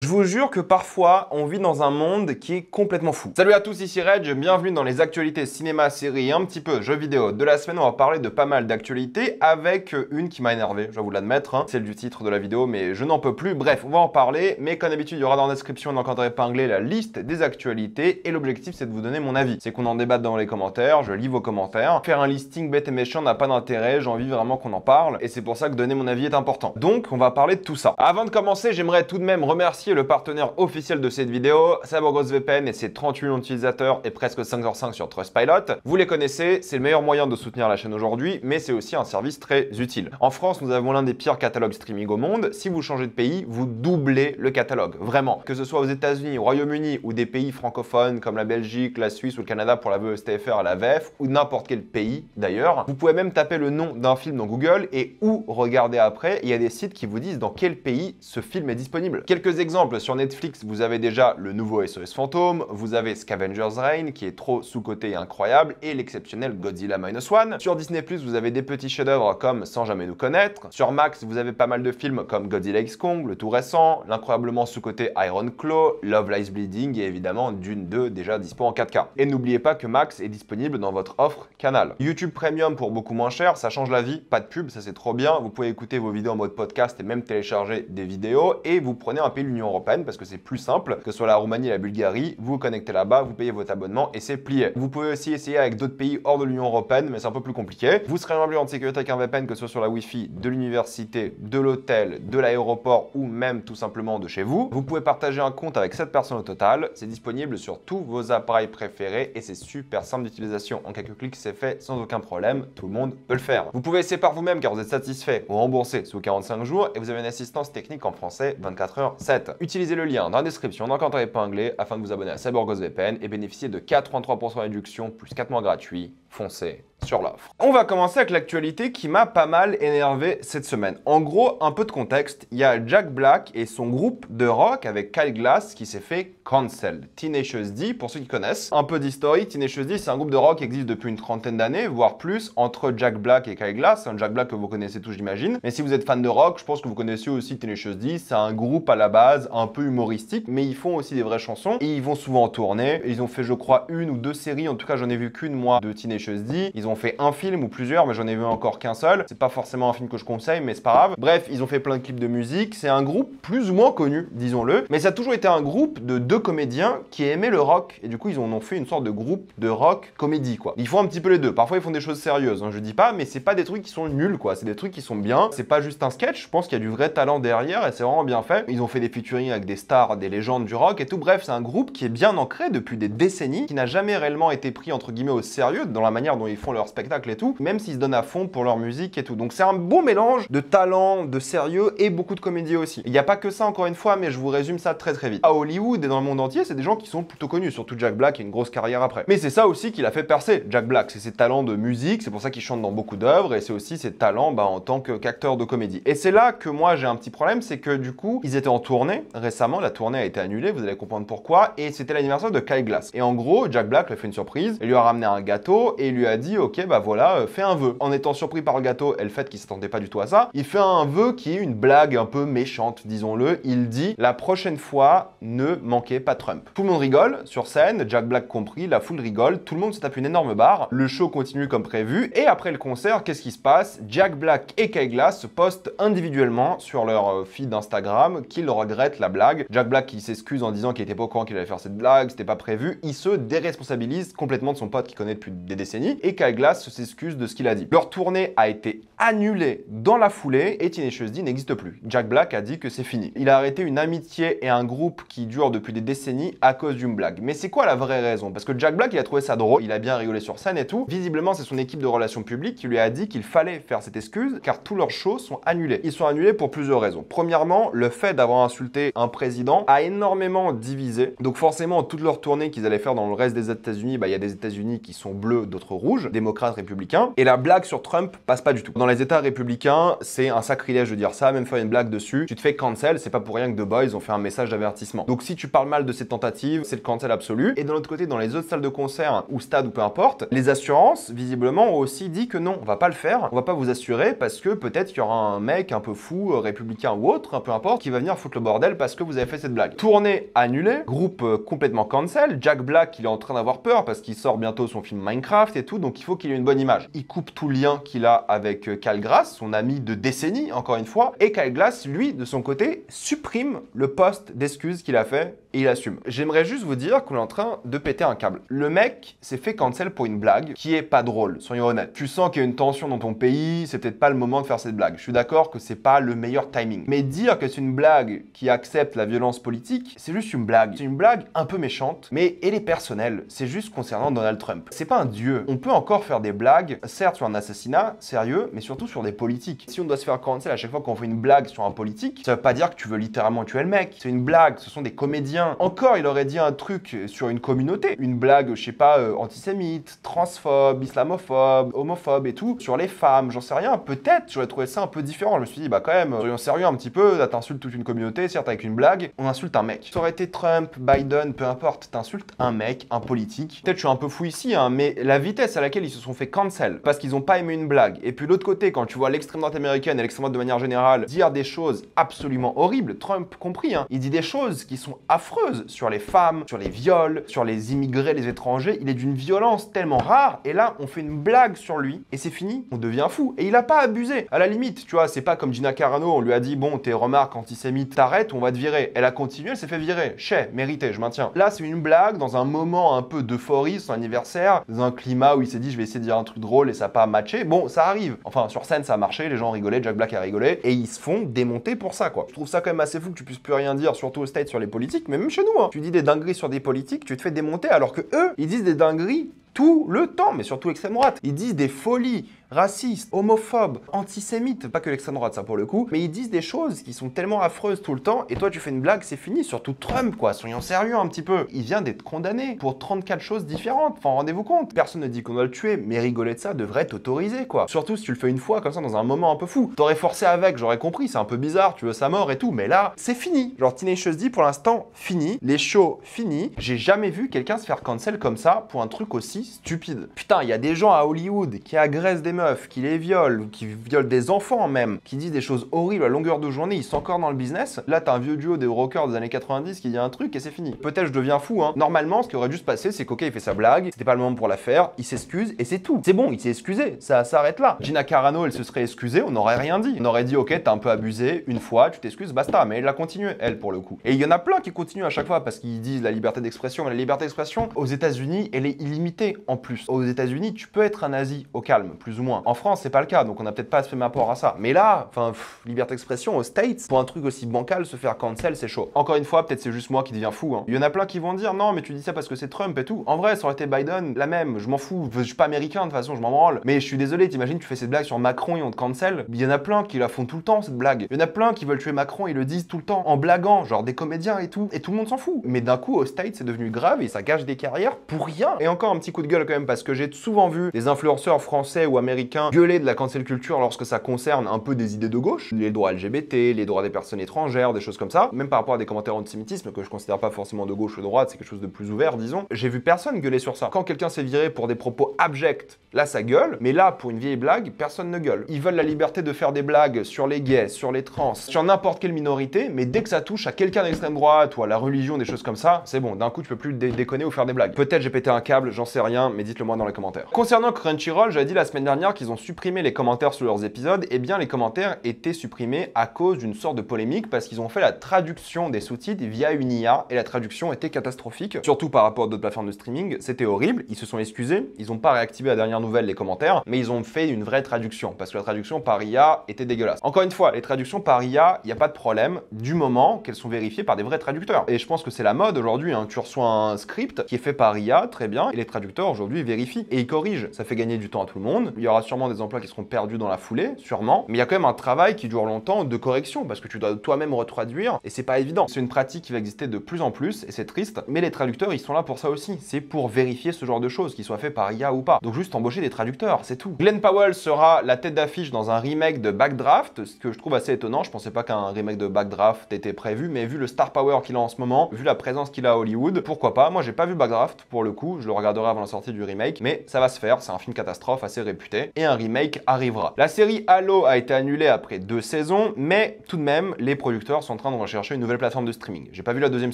vous jure que parfois, on vit dans un monde qui est complètement fou. Salut à tous, ici Reg, bienvenue dans les actualités cinéma, séries et un petit peu jeux vidéo de la semaine. On va parler de pas mal d'actualités avec une qui m'a énervé, je dois vous l'admettre, hein. Celle du titre de la vidéo, mais je n'en peux plus. Bref, on va en parler, mais comme d'habitude, il y aura dans la description, dans le cadre épinglé, la liste des actualités et l'objectif, c'est de vous donner mon avis. C'est qu'on en débatte dans les commentaires, je lis vos commentaires. Faire un listing bête et méchant n'a pas d'intérêt, j'ai envie vraiment qu'on en parle et c'est pour ça que donner mon avis est important. Donc, on va parler de tout ça. Avant de commencer, j'aimerais tout de même remercier le partenaire officiel de cette vidéo, CyberGhostVPN et ses 38 millions d'utilisateurs et presque 5h5 sur Trustpilot. Vous les connaissez, c'est le meilleur moyen de soutenir la chaîne aujourd'hui, mais c'est aussi un service très utile. En France, nous avons l'un des pires catalogues streaming au monde. Si vous changez de pays, vous doublez le catalogue. Vraiment. Que ce soit aux États-Unis, au Royaume-Uni ou des pays francophones comme la Belgique, la Suisse ou le Canada pour la VSTFR et la VF, ou n'importe quel pays d'ailleurs, vous pouvez même taper le nom d'un film dans Google et où regarder après. Il y a des sites qui vous disent dans quel pays ce film est disponible. Quelques exemples, sur Netflix, vous avez déjà le nouveau SOS Fantôme, vous avez Scavenger's Reign qui est trop sous-coté et incroyable, et l'exceptionnel Godzilla Minus One. Sur Disney+, vous avez des petits chefs-d'œuvre comme Sans jamais nous connaître. Sur Max, vous avez pas mal de films comme Godzilla X Kong, le tout récent, l'incroyablement sous-coté Iron Claw, Love Lies Bleeding et évidemment Dune 2 déjà dispo en 4K. Et n'oubliez pas que Max est disponible dans votre offre Canal. YouTube Premium pour beaucoup moins cher, ça change la vie, pas de pub, ça c'est trop bien. Vous pouvez écouter vos vidéos en mode podcast et même télécharger des vidéos et vous prenez un pays de l'Union Européenne parce que c'est plus simple, que ce soit la Roumanie et la Bulgarie, vous vous connectez là-bas, vous payez votre abonnement et c'est plié. Vous pouvez aussi essayer avec d'autres pays hors de l'Union Européenne, mais c'est un peu plus compliqué. Vous serez en sécurité avec un VPN, que ce soit sur la Wi-Fi de l'université, de l'hôtel, de l'aéroport ou même tout simplement de chez vous. Vous pouvez partager un compte avec 7 personnes au total. C'est disponible sur tous vos appareils préférés et c'est super simple d'utilisation. En quelques clics, c'est fait sans aucun problème. Tout le monde peut le faire. Vous pouvez essayer par vous-même car vous êtes satisfait ou remboursé sous 45 jours et vous avez une assistance technique en français 24h/7. Utilisez le lien dans la description, dans le cadre épinglé afin de vous abonner à CyberGhostVPN et bénéficier de 83% de réduction plus 4 mois gratuits. Foncez sur l'offre. On va commencer avec l'actualité qui m'a pas mal énervé cette semaine. En gros, un peu de contexte, il y a Jack Black et son groupe de rock avec Kyle Glass qui s'est fait cancel. Tenacious D, pour ceux qui connaissent. Un peu d'historique, Tenacious D, c'est un groupe de rock qui existe depuis une trentaine d'années, voire plus, entre Jack Black et Kyle Glass. Un Jack Black que vous connaissez tous, j'imagine. Mais si vous êtes fan de rock, je pense que vous connaissez aussi Tenacious D. C'est un groupe à la base un peu humoristique, mais ils font aussi des vraies chansons et ils vont souvent en tournée. Ils ont fait, je crois, une ou deux séries, en tout cas j'en ai vu qu'une moi de Tenacious D. Ils ont fait un film ou plusieurs, mais j'en ai vu encore qu'un seul. C'est pas forcément un film que je conseille, mais c'est pas grave. Bref, ils ont fait plein de clips de musique. C'est un groupe plus ou moins connu, disons-le. Mais ça a toujours été un groupe de deux comédiens qui aimaient le rock. Et du coup, ils en ont fait une sorte de groupe de rock comédie, quoi. Ils font un petit peu les deux. Parfois, ils font des choses sérieuses, hein, je dis pas, mais c'est pas des trucs qui sont nuls, quoi. C'est des trucs qui sont bien. C'est pas juste un sketch. Je pense qu'il y a du vrai talent derrière et c'est vraiment bien fait. Ils ont fait des featuring avec des stars, des légendes du rock et tout. Bref, c'est un groupe qui est bien ancré depuis des décennies, qui n'a jamais réellement été pris, entre guillemets, au sérieux dans la manière dont ils font leur spectacle et tout, même s'ils se donnent à fond pour leur musique et tout. Donc c'est un bon mélange de talent, de sérieux et beaucoup de comédie aussi. Il n'y a pas que ça encore une fois, mais je vous résume ça très très vite. À Hollywood et dans le monde entier, c'est des gens qui sont plutôt connus, surtout Jack Black a une grosse carrière après. Mais c'est ça aussi qui l'a fait percer, Jack Black, c'est ses talents de musique, c'est pour ça qu'il chante dans beaucoup d'œuvres et c'est aussi ses talents en tant qu'acteur de comédie. Et c'est là que moi j'ai un petit problème, c'est que du coup, ils étaient en tournée récemment, la tournée a été annulée, vous allez comprendre pourquoi, et c'était l'anniversaire de Kyle Glass. Et en gros, Jack Black lui a fait une surprise, il lui a ramené un gâteau et il lui a dit ok bah voilà, fais un vœu. En étant surpris par le gâteau et le fait qu'il s'attendait pas du tout à ça, il fait un vœu qui est une blague un peu méchante, disons-le. Il dit la prochaine fois, ne manquez pas Trump. Tout le monde rigole sur scène, Jack Black compris, la foule rigole, tout le monde se tape une énorme barre, le show continue comme prévu et après le concert, qu'est-ce qui se passe? Jack Black et Kyle Glass se postent individuellement sur leur feed Instagram qu'ils regrettent la blague. Jack Black qui s'excuse en disant qu'il était pas au courant qu'il allait faire cette blague, c'était pas prévu, il se déresponsabilise complètement de son pote qu'il connaît depuis des décennies et Kyle Glass s'excuse de ce qu'il a dit. Leur tournée a été annulée dans la foulée et Tenacious D n'existe plus. Jack Black a dit que c'est fini. Il a arrêté une amitié et un groupe qui dure depuis des décennies à cause d'une blague. Mais c'est quoi la vraie raison? Parce que Jack Black, il a trouvé ça drôle, il a bien rigolé sur scène et tout. Visiblement, c'est son équipe de relations publiques qui lui a dit qu'il fallait faire cette excuse car tous leurs shows sont annulés. Ils sont annulés pour plusieurs raisons. Premièrement, le fait d'avoir insulté un président a énormément divisé. Donc forcément, toute leur tournée qu'ils allaient faire dans le reste des États-Unis, il y a des États-Unis qui sont bleus, d'autres rouges, démocrates républicains. Et la blague sur Trump passe pas du tout. Dans les États républicains, c'est un sacrilège de dire ça, même faire une blague dessus. Tu te fais cancel, c'est pas pour rien que The Boys ont fait un message d'avertissement. Donc si tu parles mal de cette tentative, c'est le cancel absolu. Et de l'autre côté, dans les autres salles de concert ou stades ou peu importe, les assurances, visiblement, ont aussi dit que non, on va pas le faire, on va pas vous assurer parce que peut-être qu'il y aura un mec un peu fou, républicain ou autre, peu importe, qui va venir foutre le bordel parce que vous avez fait cette blague. Tournée annulée, groupe complètement cancel, Jack Black, il est en train d'avoir peur parce qu'il sort bientôt son film Minecraft et tout, donc il faut qu'il ait une bonne image. Il coupe tout lien qu'il a avec Kyle Glass, son ami de décennies, encore une fois, et Kyle Glass, lui, de son côté, supprime le post d'excuses qu'il a fait et il assume. J'aimerais juste vous dire qu'on est en train de péter un câble. Le mec s'est fait cancel pour une blague qui est pas drôle, soyons honnêtes. Tu sens qu'il y a une tension dans ton pays, c'est peut-être pas le moment de faire cette blague. Je suis d'accord que c'est pas le meilleur timing. Mais dire que c'est une blague qui accepte la violence politique, c'est juste une blague. C'est une blague un peu méchante, mais elle est personnelle. C'est juste concernant Donald Trump. C'est pas un dieu. On peut encore faire des blagues, certes sur un assassinat, sérieux, mais surtout sur des politiques. Si on doit se faire cancel à chaque fois qu'on fait une blague sur un politique, ça veut pas dire que tu veux littéralement tuer le mec. C'est une blague, ce sont des comédiens. Encore, il aurait dit un truc sur une communauté. Une blague, je sais pas, antisémite, transphobe, islamophobe, homophobe et tout. Sur les femmes, j'en sais rien. Peut-être, j'aurais trouvé ça un peu différent. Je me suis dit, bah quand même, soyons sérieux un petit peu. Là, t'insultes toute une communauté, certes avec une blague. On insulte un mec. Ça aurait été Trump, Biden, peu importe. T'insultes un mec, un politique. Peut-être je suis un peu fou ici, hein, mais la vitesse à laquelle ils se sont fait cancel parce qu'ils ont pas aimé une blague. Et puis l'autre côté, quand tu vois l'extrême droite américaine et l'extrême droite de manière générale dire des choses absolument horribles, Trump compris, hein, il dit des choses qui sont affreuses sur les femmes, sur les viols, sur les immigrés, les étrangers. Il est d'une violence tellement rare. Et là, on fait une blague sur lui et c'est fini. On devient fou. Et il a pas abusé. À la limite, tu vois, c'est pas comme Gina Carano. On lui a dit, bon, tes remarques antisémites, t'arrêtes, on va te virer. Elle a continué, elle s'est fait virer. Chais, mérité, je maintiens. Là, c'est une blague dans un moment un peu d'euphorie, son anniversaire, dans un climat où il s'est dit, je vais essayer de dire un truc drôle et ça n'a pas matché. Bon, ça arrive. Enfin, sur scène, ça a marché, les gens rigolaient, Jack Black a rigolé et ils se font démonter pour ça, quoi. Je trouve ça quand même assez fou que tu puisses plus rien dire, surtout au States sur les politiques, mais même chez nous, hein. Tu dis des dingueries sur des politiques, tu te fais démonter alors que eux, ils disent des dingueries tout le temps, mais surtout l'extrême droite. Ils disent des folies racistes, homophobes, antisémites, pas que l'extrême droite ça pour le coup, mais ils disent des choses qui sont tellement affreuses tout le temps, et toi tu fais une blague, c'est fini, surtout Trump quoi, soyons sérieux un petit peu. Il vient d'être condamné pour 34 choses différentes, enfin rendez-vous compte, personne ne dit qu'on doit le tuer, mais rigoler de ça devrait être autorisé quoi. Surtout si tu le fais une fois comme ça dans un moment un peu fou. T'aurais forcé avec, j'aurais compris, c'est un peu bizarre, tu veux sa mort et tout, mais là, c'est fini. Genre Tenacious D pour l'instant, fini, les shows finis, j'ai jamais vu quelqu'un se faire cancel comme ça pour un truc aussi stupide. Putain, il y a des gens à Hollywood qui agressent des meufs, qui les violent, qui violent des enfants même, qui disent des choses horribles à longueur de journée, ils sont encore dans le business. Là, t'as un vieux duo des rockers des années 90 qui dit un truc et c'est fini. Peut-être je deviens fou, hein. Normalement, ce qui aurait dû se passer, c'est qu'ok, il fait sa blague, c'était pas le moment pour la faire, il s'excuse et c'est tout. C'est bon, il s'est excusé, ça s'arrête là. Gina Carano, elle se serait excusée, on n'aurait rien dit. On aurait dit, ok, t'as un peu abusé, une fois, tu t'excuses, basta, mais elle a continué, elle, pour le coup. Et il y en a plein qui continuent à chaque fois parce qu'ils disent la liberté d'expression, mais la liberté d'expression, aux États-Unis, elle est illimitée en plus. Aux États-Unis, tu peux être un nazi au calme, plus ou moins. En France, c'est pas le cas, donc on a peut-être pas fait rapport à ça. Mais là, enfin, liberté d'expression aux States, pour un truc aussi bancal, se faire cancel, c'est chaud. Encore une fois, peut-être c'est juste moi qui deviens fou, hein. Il y en a plein qui vont dire non, mais tu dis ça parce que c'est Trump et tout. En vrai, ça aurait été Biden, la même, je m'en fous. Je suis pas américain de toute façon, je m'en branle. Mais je suis désolé, t'imagines, tu fais cette blague sur Macron et on te cancel. Il y en a plein qui la font tout le temps, cette blague. Il y en a plein qui veulent tuer Macron et le disent tout le temps en blaguant, genre des comédiens et tout. Et tout le monde s'en fout. Mais d'un coup, aux States, c'est devenu grave et ça gâche des carrières pour rien. Et encore un petit coup de gueule quand même, parce que j'ai souvent vu des influenceurs français ou américains gueuler de la cancel culture lorsque ça concerne un peu des idées de gauche, les droits LGBT, les droits des personnes étrangères, des choses comme ça, même par rapport à des commentaires antisémitisme que je considère pas forcément de gauche ou de droite, c'est quelque chose de plus ouvert, disons. J'ai vu personne gueuler sur ça. Quand quelqu'un s'est viré pour des propos abjects, là ça gueule, mais là, pour une vieille blague, personne ne gueule. Ils veulent la liberté de faire des blagues sur les gays, sur les trans, sur n'importe quelle minorité, mais dès que ça touche à quelqu'un d'extrême droite ou à la religion, des choses comme ça, c'est bon, d'un coup tu peux plus déconner ou faire des blagues. Peut-être j'ai pété un câble, j'en sais rien, mais dites-le moi dans les commentaires. Concernant Crunchyroll, j'avais dit la semaine dernière qu'ils ont supprimé les commentaires sur leurs épisodes, et bien les commentaires étaient supprimés à cause d'une sorte de polémique parce qu'ils ont fait la traduction des sous-titres via une IA et la traduction était catastrophique, surtout par rapport à d'autres plateformes de streaming, c'était horrible, ils se sont excusés, ils n'ont pas réactivé à la dernière nouvelle les commentaires, mais ils ont fait une vraie traduction parce que la traduction par IA était dégueulasse. Encore une fois, les traductions par IA, il n'y a pas de problème du moment qu'elles sont vérifiées par des vrais traducteurs. Et je pense que c'est la mode aujourd'hui, hein. Tu reçois un script qui est fait par IA, très bien, et les traducteurs aujourd'hui vérifient et ils corrigent. Ça fait gagner du temps à tout le monde. Il y aura aura sûrement des emplois qui seront perdus dans la foulée, sûrement, mais il y a quand même un travail qui dure longtemps de correction, parce que tu dois toi-même retraduire, et c'est pas évident. C'est une pratique qui va exister de plus en plus, et c'est triste, mais les traducteurs, ils sont là pour ça aussi. C'est pour vérifier ce genre de choses, qu'ils soient faits par IA ou pas. Donc juste embaucher des traducteurs, c'est tout. Glenn Powell sera la tête d'affiche dans un remake de Backdraft, ce que je trouve assez étonnant. Je pensais pas qu'un remake de Backdraft était prévu, mais vu le star power qu'il a en ce moment, vu la présence qu'il a à Hollywood, pourquoi pas. Moi, j'ai pas vu Backdraft pour le coup, je le regarderai avant la sortie du remake, mais ça va se faire. C'est un film catastrophe assez réputé, et un remake arrivera. La série Halo a été annulée après 2 saisons, mais tout de même, les producteurs sont en train de rechercher une nouvelle plateforme de streaming. J'ai pas vu la deuxième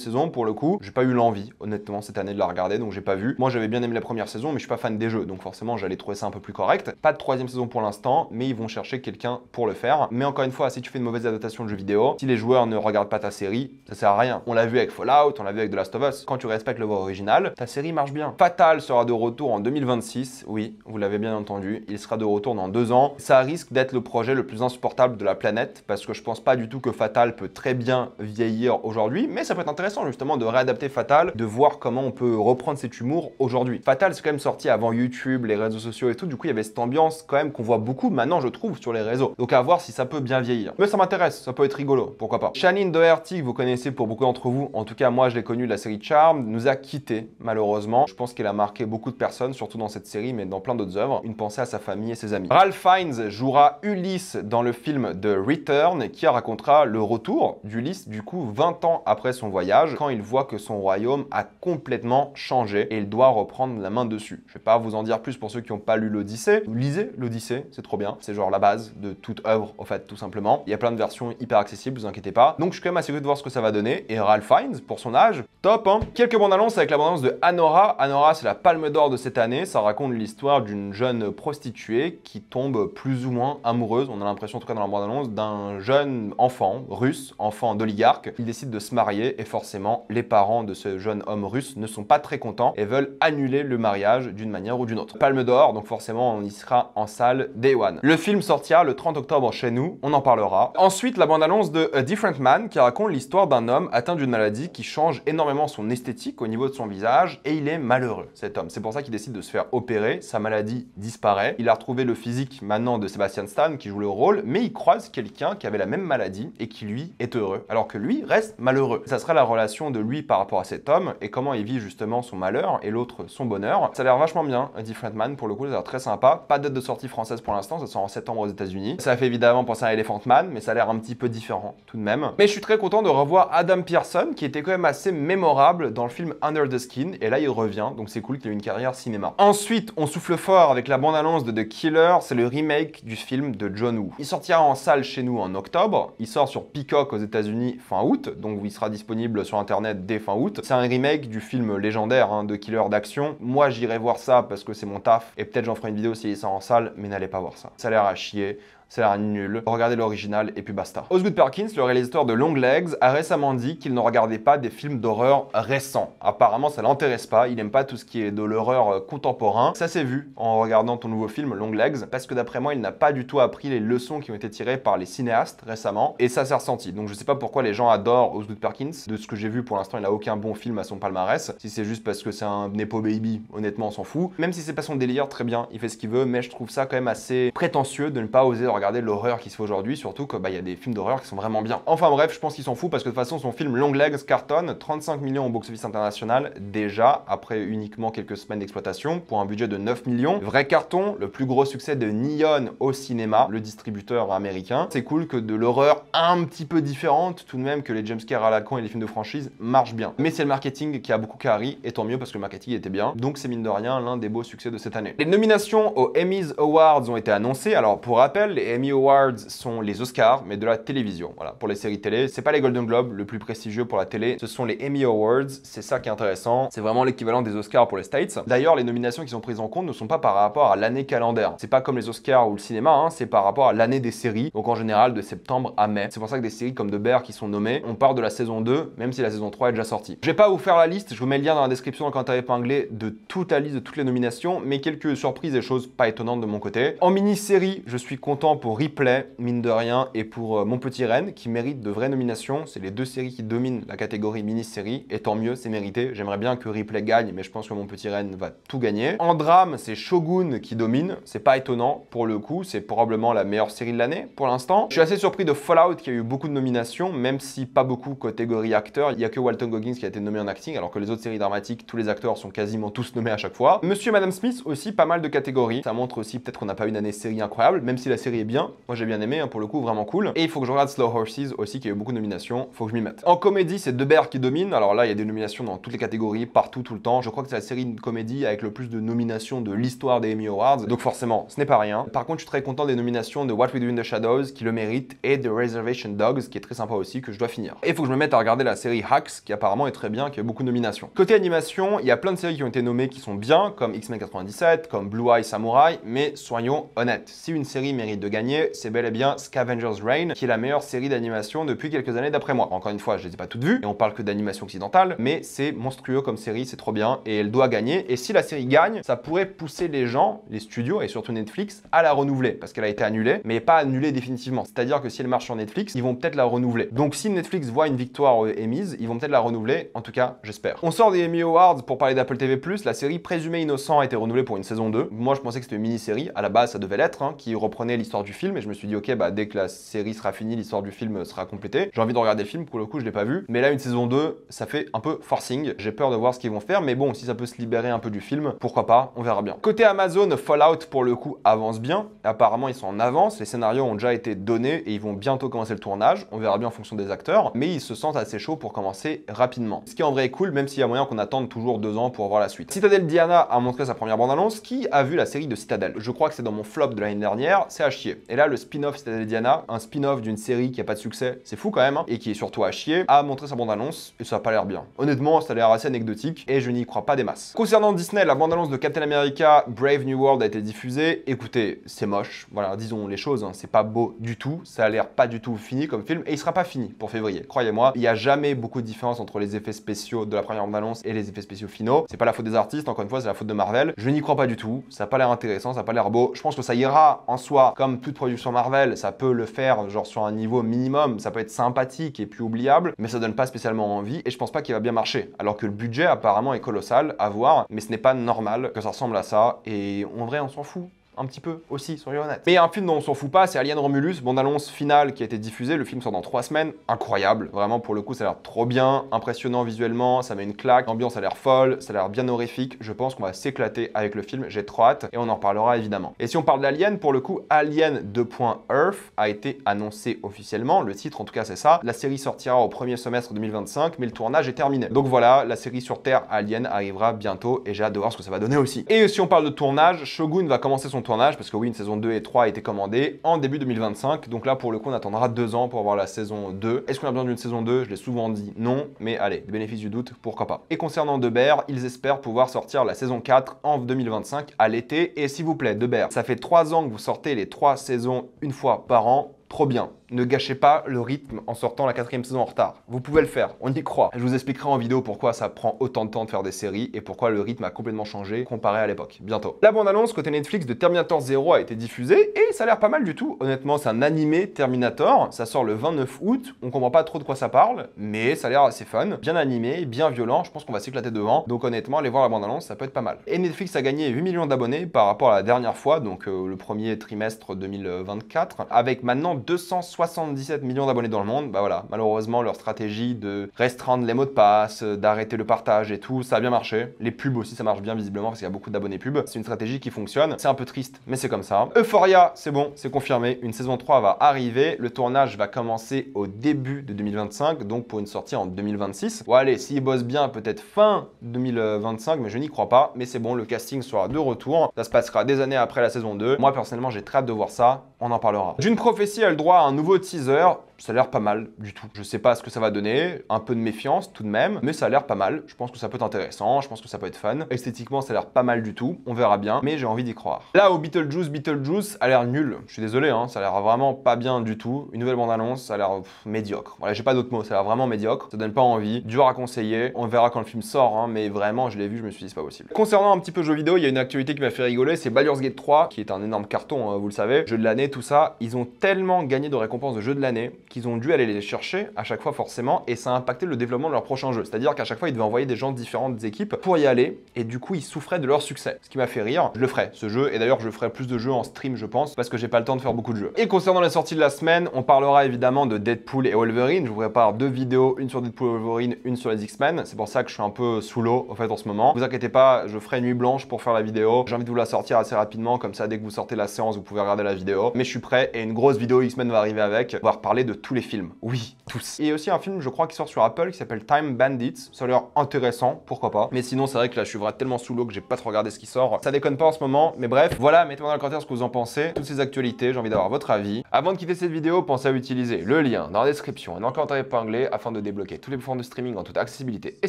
saison pour le coup, j'ai pas eu l'envie, honnêtement, cette année de la regarder, donc j'ai pas vu. Moi, j'avais bien aimé la première saison, mais je suis pas fan des jeux, donc forcément, j'allais trouver ça un peu plus correct. Pas de troisième saison pour l'instant, mais ils vont chercher quelqu'un pour le faire. Mais encore une fois, si tu fais une mauvaise adaptation de jeu vidéo, si les joueurs ne regardent pas ta série, ça sert à rien. On l'a vu avec Fallout, on l'a vu avec The Last of Us. Quand tu respectes l'œuvre originale, ta série marche bien. Fatal sera de retour en 2026, oui, vous l'avez bien entendu, il sera de retour dans 2 ans. Ça risque d'être le projet le plus insupportable de la planète, parce que je pense pas du tout que Fatal peut très bien vieillir aujourd'hui, mais ça peut être intéressant justement de réadapter Fatal, de voir comment on peut reprendre cet humour aujourd'hui. Fatal, c'est quand même sorti avant YouTube, les réseaux sociaux et tout, du coup il y avait cette ambiance quand même qu'on voit beaucoup maintenant, je trouve, sur les réseaux. Donc à voir si ça peut bien vieillir. Mais ça m'intéresse, ça peut être rigolo, pourquoi pas. Shannon Doherty, que vous connaissez pour beaucoup d'entre vous, en tout cas moi je l'ai connu de la série Charmed, nous a quittés malheureusement. Je pense qu'elle a marqué beaucoup de personnes, surtout dans cette série, mais dans plein d'autres œuvres. Une pensée à sa famille et ses amis. Ralph Fiennes jouera Ulysse dans le film The Return, qui racontera le retour d'Ulysse, du coup 20 ans après son voyage, quand il voit que son royaume a complètement changé et il doit reprendre la main dessus. Je vais pas vous en dire plus pour ceux qui n'ont pas lu l'Odyssée. Lisez l'Odyssée, c'est trop bien. C'est genre la base de toute œuvre, en fait, tout simplement. Il y a plein de versions hyper accessibles, vous inquiétez pas. Donc je suis quand même assez curieux de voir ce que ça va donner. Et Ralph Fiennes, pour son âge, top, hein. Quelques bandes annonces avec la bande annonce de Anora. Anora, c'est la palme d'or de cette année. Ça raconte l'histoire d'une jeune prostituée qui tombe plus ou moins amoureuse, on a l'impression en tout cas dans la bande annonce, d'un jeune enfant russe, enfant d'oligarque. Il décide de se marier et forcément, les parents de ce jeune homme russe ne sont pas très contents et veulent annuler le mariage d'une manière ou d'une autre. Palme d'or, donc forcément on y sera en salle Day One. Le film sortira le 30 octobre chez nous, on en parlera. Ensuite, la bande-annonce de A Different Man qui raconte l'histoire d'un homme atteint d'une maladie qui change énormément son esthétique au niveau de son visage et il est malheureux, cet homme. C'est pour ça qu'il décide de se faire opérer, sa maladie disparaît. Il a retrouvé le physique maintenant de Sebastian Stan qui joue le rôle, mais il croise quelqu'un qui avait la même maladie et qui lui est heureux, alors que lui reste malheureux. Ça sera la relation de lui par rapport à cet homme et comment il vit justement son malheur et l'autre son bonheur. Ça a l'air vachement bien, A Different Man, pour le coup, ça a l'air très sympa. Pas de date de sortie française pour l'instant, ça sort en septembre aux États-Unis. Ça fait évidemment penser à Elephant Man, mais ça a l'air un petit peu différent tout de même. Mais je suis très content de revoir Adam Pearson, qui était quand même assez mémorable dans le film Under the Skin, et là il revient, donc c'est cool qu'il ait une carrière cinéma. Ensuite, on souffle fort avec la bande-annonce de The Killer, c'est le remake du film de John Woo. Il sortira en salle chez nous en octobre, il sort sur Peacock aux États-Unis fin août, donc il sera disponible sur internet dès fin août. C'est un remake du film légendaire de Killer d'action. Moi j'irai voir ça parce que c'est mon taf, et peut-être j'en ferai une vidéo s'il est en salle, mais n'allez pas voir ça. Ça a l'air à chier. Ça a l'air nul. Regardez l'original et puis basta. Osgood Perkins, le réalisateur de Long Legs, a récemment dit qu'il ne regardait pas des films d'horreur récents. Apparemment, ça l'intéresse pas. Il aime pas tout ce qui est de l'horreur contemporain. Ça s'est vu en regardant ton nouveau film Long Legs, parce que d'après moi, il n'a pas du tout appris les leçons qui ont été tirées par les cinéastes récemment, et ça s'est ressenti. Donc je sais pas pourquoi les gens adorent Osgood Perkins. De ce que j'ai vu pour l'instant, il n'a aucun bon film à son palmarès. Si c'est juste parce que c'est un Nepo Baby, honnêtement, on s'en fout. Même si c'est pas son délire, très bien, il fait ce qu'il veut, mais je trouve ça quand même assez prétentieux de ne pas oser regarder l'horreur qui se fait aujourd'hui, surtout que y a des films d'horreur qui sont vraiment bien. Enfin bref, je pense qu'il s'en fout parce que de toute façon son film Long Legs cartonne 35 millions au box-office international déjà, après uniquement quelques semaines d'exploitation, pour un budget de 9 millions. Vrai carton, le plus gros succès de Neon au cinéma, le distributeur américain. C'est cool que de l'horreur un petit peu différente, tout de même, que les jumpscares à la con et les films de franchise marchent bien. Mais c'est le marketing qui a beaucoup carré, et tant mieux parce que le marketing était bien, donc c'est mine de rien l'un des beaux succès de cette année. Les nominations aux Emmys Awards ont été annoncées. Alors pour rappel, les Emmy Awards sont les Oscars, mais de la télévision. Voilà, pour les séries télé, c'est pas les Golden Globes, le plus prestigieux pour la télé, ce sont les Emmy Awards, c'est ça qui est intéressant, c'est vraiment l'équivalent des Oscars pour les States. D'ailleurs, les nominations qui sont prises en compte ne sont pas par rapport à l'année calendaire. C'est pas comme les Oscars ou le cinéma, c'est par rapport à l'année des séries, donc en général de septembre à mai. C'est pour ça que des séries comme The Bear qui sont nommées, on part de la saison 2, même si la saison 3 est déjà sortie. Je vais pas vous faire la liste, je vous mets le lien dans la description dans le commentaire épinglé de toute la liste de toutes les nominations, mais quelques surprises et choses pas étonnantes de mon côté. En mini-série, je suis content content pour Ripley, mine de rien, et pour Mon Petit Reine, qui méritent de vraies nominations. C'est les deux séries qui dominent la catégorie mini-série, et tant mieux, c'est mérité. J'aimerais bien que Ripley gagne, mais je pense que Mon Petit Reine va tout gagner. En drame, c'est Shogun qui domine. C'est pas étonnant, pour le coup, c'est probablement la meilleure série de l'année, pour l'instant. Je suis assez surpris de Fallout, qui a eu beaucoup de nominations, même si pas beaucoup catégorie acteur. Il y a que Walton Goggins qui a été nommé en acting, alors que les autres séries dramatiques, tous les acteurs sont quasiment tous nommés à chaque fois. Monsieur et Madame Smith aussi, pas mal de catégories. Ça montre aussi peut-être qu'on n'a pas une année série incroyable, même si la série est bien. Moi j'ai bien aimé, hein, pour le coup, vraiment cool. Et il faut que je regarde Slow Horses aussi, qui a eu beaucoup de nominations. Faut que je m'y mette. En comédie, c'est De Beer qui domine. Alors là, il y a des nominations dans toutes les catégories, partout, tout le temps. Je crois que c'est la série de comédie avec le plus de nominations de l'histoire des Emmy Awards. Donc forcément, ce n'est pas rien. Par contre, je suis très content des nominations de What We Do in the Shadows, qui le mérite, et de Reservation Dogs, qui est très sympa aussi, que je dois finir. Et il faut que je me mette à regarder la série Hacks, qui apparemment est très bien, qui a beaucoup de nominations. Côté animation, il y a plein de séries qui ont été nommées qui sont bien, comme X-Men 97, comme Blue Eye Samurai, mais soyons honnêtes, si une série mérite de gagner, c'est bel et bien Scavenger's Reign, qui est la meilleure série d'animation depuis quelques années d'après moi. Encore une fois, je les ai pas toutes vues, et on parle que d'animation occidentale, mais c'est monstrueux comme série, c'est trop bien, et elle doit gagner. Et si la série gagne, ça pourrait pousser les gens, les studios, et surtout Netflix, à la renouveler, parce qu'elle a été annulée, mais pas annulée définitivement. C'est-à-dire que si elle marche sur Netflix, ils vont peut-être la renouveler. Donc si Netflix voit une victoire émise, ils vont peut-être la renouveler, en tout cas, j'espère. On sort des Emmy Awards pour parler d'Apple TV+, la série Présumé Innocent a été renouvelée pour une saison 2. Moi, je pensais que c'était une mini-série, à la base, ça devait l'être, hein, qui reprenait l'histoire du film, et je me suis dit, ok, bah dès que la série sera finie, l'histoire du film sera complétée. J'ai envie de regarder le film, pour le coup, je l'ai pas vu, mais là, une saison 2, ça fait un peu forcing. J'ai peur de voir ce qu'ils vont faire, mais bon, si ça peut se libérer un peu du film, pourquoi pas, on verra bien. Côté Amazon, Fallout, pour le coup, avance bien. Apparemment, ils sont en avance, les scénarios ont déjà été donnés, et ils vont bientôt commencer le tournage. On verra bien en fonction des acteurs, mais ils se sentent assez chauds pour commencer rapidement. Ce qui en vrai est cool, même s'il y a moyen qu'on attende toujours 2 ans pour voir la suite. Citadel Diana a montré sa première bande-annonce. Qui a vu la série de Citadel? Je crois que c'est dans mon flop de l'année dernière, c'est à chier. Et là, le spin-off Citadel Diana, un spin-off d'une série qui a pas de succès, c'est fou quand même, hein, et qui est surtout à chier, a montré sa bande-annonce, et ça a pas l'air bien. Honnêtement, ça a l'air assez anecdotique, et je n'y crois pas des masses. Concernant Disney, la bande-annonce de Captain America Brave New World a été diffusée. Écoutez, c'est moche, voilà, disons les choses, hein, c'est pas beau du tout, ça a l'air pas du tout fini comme film, et il sera pas fini pour février, croyez-moi. Il y a jamais beaucoup de différence entre les effets spéciaux de la première bande-annonce et les effets spéciaux finaux. C'est pas la faute des artistes, encore une fois, c'est la faute de Marvel. Je n'y crois pas du tout, ça a pas l'air intéressant, ça a pas l'air beau. Je pense que ça ira en soi, comme toute production Marvel, ça peut le faire genre sur un niveau minimum, ça peut être sympathique et puis oubliable, mais ça donne pas spécialement envie, et je pense pas qu'il va bien marcher. Alors que le budget apparemment est colossal, à voir, mais ce n'est pas normal que ça ressemble à ça, et en vrai on s'en fout. Un petit peu aussi, soyons honnêtes. Mais un film dont on s'en fout pas, c'est Alien Romulus, bande-annonce finale qui a été diffusée. Le film sort dans 3 semaines. Incroyable. Vraiment, pour le coup, ça a l'air trop bien, impressionnant visuellement, ça met une claque. L'ambiance a l'air folle, ça a l'air bien horrifique. Je pense qu'on va s'éclater avec le film. J'ai trop hâte et on en reparlera évidemment. Et si on parle d'Alien, pour le coup, Alien 2.Earth a été annoncé officiellement. Le titre, en tout cas, c'est ça. La série sortira au premier semestre 2025, mais le tournage est terminé. Donc voilà, la série sur Terre Alien arrivera bientôt et j'ai hâte de voir ce que ça va donner aussi. Et si on parle de tournage, Shogun va commencer son tournage, parce que oui, une saison 2 et 3 a été commandée en début 2025, donc là pour le coup on attendra 2 ans pour avoir la saison 2. Est-ce qu'on a besoin d'une saison 2? Je l'ai souvent dit non, mais allez, le bénéfice du doute, pourquoi pas. Et concernant De Beer, ils espèrent pouvoir sortir la saison 4 en 2025 à l'été, et s'il vous plaît, De Beer, ça fait 3 ans que vous sortez les 3 saisons une fois par an, trop bien. Ne gâchez pas le rythme en sortant la 4e saison en retard. Vous pouvez le faire, on y croit. Je vous expliquerai en vidéo pourquoi ça prend autant de temps de faire des séries et pourquoi le rythme a complètement changé comparé à l'époque. Bientôt. La bande-annonce côté Netflix de Terminator 0 a été diffusée et ça a l'air pas mal du tout. Honnêtement, c'est un animé Terminator. Ça sort le 29 août. On comprend pas trop de quoi ça parle, mais ça a l'air assez fun. Bien animé, bien violent. Je pense qu'on va s'éclater devant. Donc honnêtement, aller voir la bande-annonce, ça peut être pas mal. Et Netflix a gagné 8 millions d'abonnés par rapport à la dernière fois, donc le premier trimestre 2024, avec maintenant 277 millions d'abonnés dans le monde. Bah voilà, malheureusement leur stratégie de restreindre les mots de passe, d'arrêter le partage et tout, ça a bien marché. Les pubs aussi ça marche bien visiblement parce qu'il y a beaucoup d'abonnés pubs. C'est une stratégie qui fonctionne, c'est un peu triste mais c'est comme ça. Euphoria, c'est bon, c'est confirmé, une saison 3 va arriver, le tournage va commencer au début de 2025, donc pour une sortie en 2026. Bon allez, s'ils bossent bien peut-être fin 2025, mais je n'y crois pas, mais c'est bon, le casting sera de retour, ça se passera des années après la saison 2. Moi personnellement j'ai très hâte de voir ça, on en parlera. D'une prophétie a le droit à un nouveau teaser. ça a l'air pas mal du tout. Je sais pas ce que ça va donner, un peu de méfiance tout de même, mais ça a l'air pas mal. Je pense que ça peut être intéressant, je pense que ça peut être fun. Esthétiquement, ça a l'air pas mal du tout, on verra bien, mais j'ai envie d'y croire. Là, au Beetlejuice a l'air nul. Je suis désolé, hein, ça a l'air vraiment pas bien du tout. Une nouvelle bande-annonce, ça a l'air médiocre. Voilà, j'ai pas d'autres mots, ça a l'air vraiment médiocre, ça donne pas envie, dur à conseiller. On verra quand le film sort, hein, mais vraiment, je l'ai vu, je me suis dit, c'est pas possible. Concernant un petit peu jeux vidéo, il y a une actualité qui m'a fait rigoler, c'est Baldur's Gate 3, qui est un énorme carton, hein, vous le savez, jeu de l'année, tout ça. Ils ont tellement gagné de récompenses de jeu de l'année qu'ils ont dû aller les chercher à chaque fois forcément, et ça a impacté le développement de leur prochain jeu. C'est-à-dire qu'à chaque fois, ils devaient envoyer des gens de différentes équipes pour y aller, et du coup, ils souffraient de leur succès. Ce qui m'a fait rire, je le ferai, ce jeu, et d'ailleurs, je ferai plus de jeux en stream, je pense, parce que j'ai pas le temps de faire beaucoup de jeux. Et concernant les sorties de la semaine, on parlera évidemment de Deadpool et Wolverine. Je vous prépare 2 vidéos, une sur Deadpool et Wolverine, une sur les X-Men. C'est pour ça que je suis un peu sous l'eau, en fait, en ce moment. Ne vous inquiétez pas, je ferai nuit blanche pour faire la vidéo. J'ai envie de vous la sortir assez rapidement, comme ça, dès que vous sortez la séance, vous pouvez regarder la vidéo. Mais je suis prêt, et une grosse vidéo X-Men va arriver avec. On va reparler de tous les films. Oui, tous. Et aussi un film, je crois, qui sort sur Apple, qui s'appelle Time Bandits. Ça a l'air intéressant, pourquoi pas. Mais sinon, c'est vrai que là, je suis vraiment tellement sous l'eau que j'ai pas trop regardé ce qui sort. Ça déconne pas en ce moment, mais bref. Voilà, mettez-moi dans les commentaires ce que vous en pensez. Toutes ces actualités, j'ai envie d'avoir votre avis. Avant de quitter cette vidéo, pensez à utiliser le lien dans la description et dans le commentaire épinglé afin de débloquer toutes les plateformes de streaming en toute accessibilité et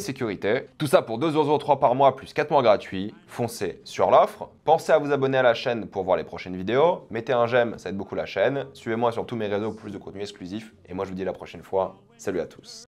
sécurité. Tout ça pour 2,03€ par mois plus 4 mois gratuits. Foncez sur l'offre. Pensez à vous abonner à la chaîne pour voir les prochaines vidéos. Mettez un j'aime, ça aide beaucoup la chaîne. Suivez-moi sur tous mes réseaux pour plus de contenu exclusif. Et moi, je vous dis à la prochaine fois. Salut à tous.